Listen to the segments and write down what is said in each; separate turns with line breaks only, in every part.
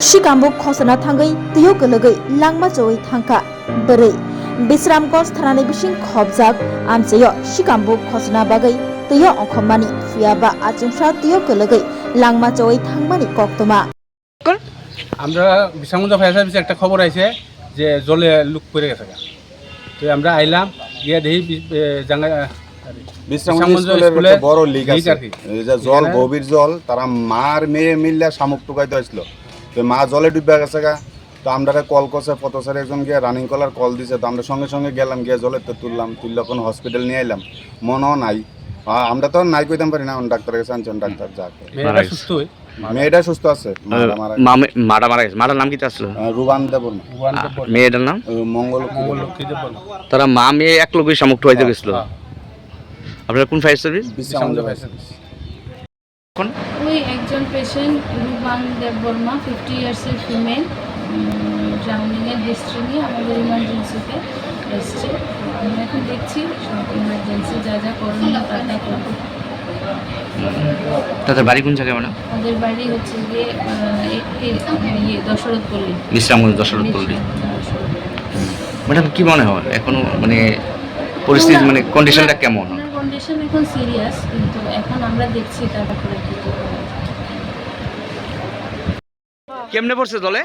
Shikambuk khosana thangai tiyo gelagai langma choi thangka berai Bisramgos thanani bising khobjak amchayo Shikambuk khosana bagai tiyo ongkhomani fiaba achimsa tiyo gelagai langma choi thangmani koktoma
আমরা Bishramganj fire সার্ভিসে একটা খবর আছে যে জলে look পড়ে গেছে তো আমরা আইলাম গিয়ে দেখি
বিশ্রামগঞ্জ স্কুলে বড় লিক আছে এই যে জল গভীর জল তারা মার মেয়ে মিললে শামুক টুকাইতে আসলো তো মা জলে ডুবে গেছে গা তো আমরা কল করছে পথচারী একজন গিয়ে রানিং কলার কল দিছে তো আমরা সঙ্গে সঙ্গে গেলাম গিয়ে জলে তো তুললাম তুললে কোনো হসপিটাল নিয়ে এলাম মনও নাই আমরা তো নাই কইতাম পারি না ডাক্তারের কাছে আনছেন ডাক্তার যাক মেয়েটা সুস্থ আছে
মারা গেছে মাটার নাম কি আসলো
রুবান দেববর্মা
মেয়েটার নাম
মঙ্গলক্ষী দেববর্মা
তারা মা মেয়ে এক লোকই শামুক টুকাইতে গেছিল আপনারা কোন fire service
Bishramganj fire service
ওই একজন পেশেন্ট রুবান দেববর্মা 50 ইয়ার্সের ফিমেল ড্রাউনিং এর হিস্ট্রি নিয়ে আমাদের ইমার্জেন্সিতে এসেছে আমরা এখন দেখছি সব ইমার্জেন্সি যা যা করণীয় তা করব
তাদের বাড়ি কোন জায়গায় ম্যাডাম
আমাদের বাড়ি হচ্ছে গিয়ে দশরথ পল্লী
বিশ্রামগঞ্জ দশরথ পল্লী ম্যাডাম কি মনে হয় এখনো মানে পরিস্থিতি মানে কন্ডিশনটা কেমন
কন্ডিশন এখন সিরিয়াস কিন্তু এখন আমরা দেখছি তারপরে কি
কেমনে পড়ছে জলে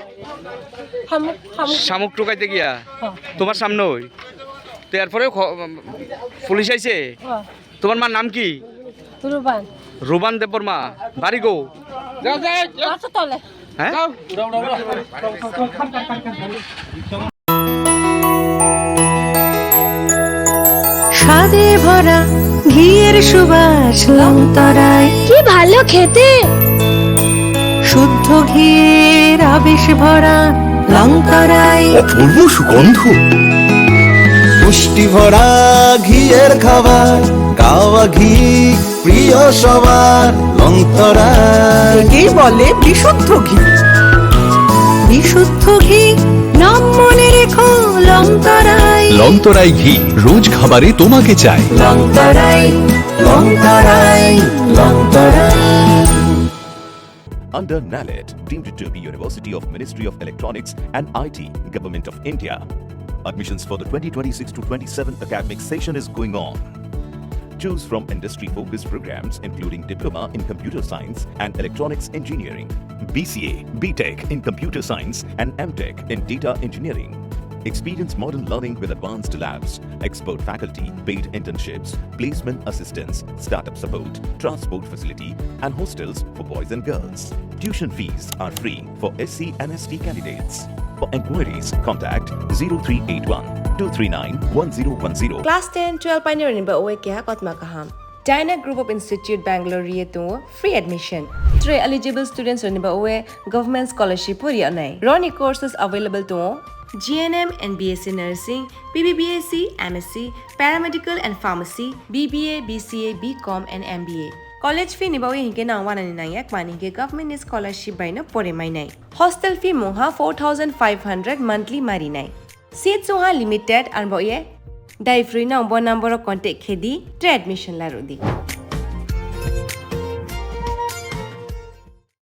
শামুক টুকাইতে গিয়া তোমার সামনে ওই তো এরপরেও পুলিশ আইছে তোমার মার নাম কি রুবান দেববর্মা বাড়ি গো হ্যাঁ
স্বাদে ভরা ঘিয়ের সুবাস লংতরায়
কি ভালো খেতে
শুদ্ধ ঘিয়ের আবেশ ভরা লংতরায়
অপূর্ব সুগন্ধ পুষ্টি ভরা ঘিয়ের খাবার গাওয়া ঘি প্রিয় সবার লংতরায়
একেই বলে বিশুদ্ধ ঘি বিশুদ্ধ ঘি নাম মনে রেখো লংতরায়
লংতরাই ঘি রোজ খাবারে তোমাকে চাই
Longtharai Longtharai Longtharai
Under NALED, deemed to be University of Ministry of Electronics and IT, Government of India. Admissions for the 2026 to 27 academic session is going on. Choose from industry-focused programs including Diploma in Computer Science and Electronics Engineering, BCA, BTech in Computer Science and MTech in Data Engineering. Experience modern learning with advanced labs, expert faculty, paid internships, placement assistance, startup support, transport facility, and hostels for boys and girls. Tuition fees are free for SC and ST candidates. For enquiries, contact 0381 239 1010.
Class 10, 12 pioneering ba oe kya kotma kaham. Dyna Group of Institute Bangalore to free admission. 3 eligible students on ba oe government scholarship puri anai. Roni courses available to GNM and BSc Nursing, BBBSc, MSc, Paramedical and Pharmacy, BBA, BCA, BCom and MBA. College fee nibawi hinke na 199 mani ke government scholarship by na pore mai nai. Hostel fee moha 4500 monthly mari nai. Seats soha limited and boye dai free na number contact khedi admission la rodi.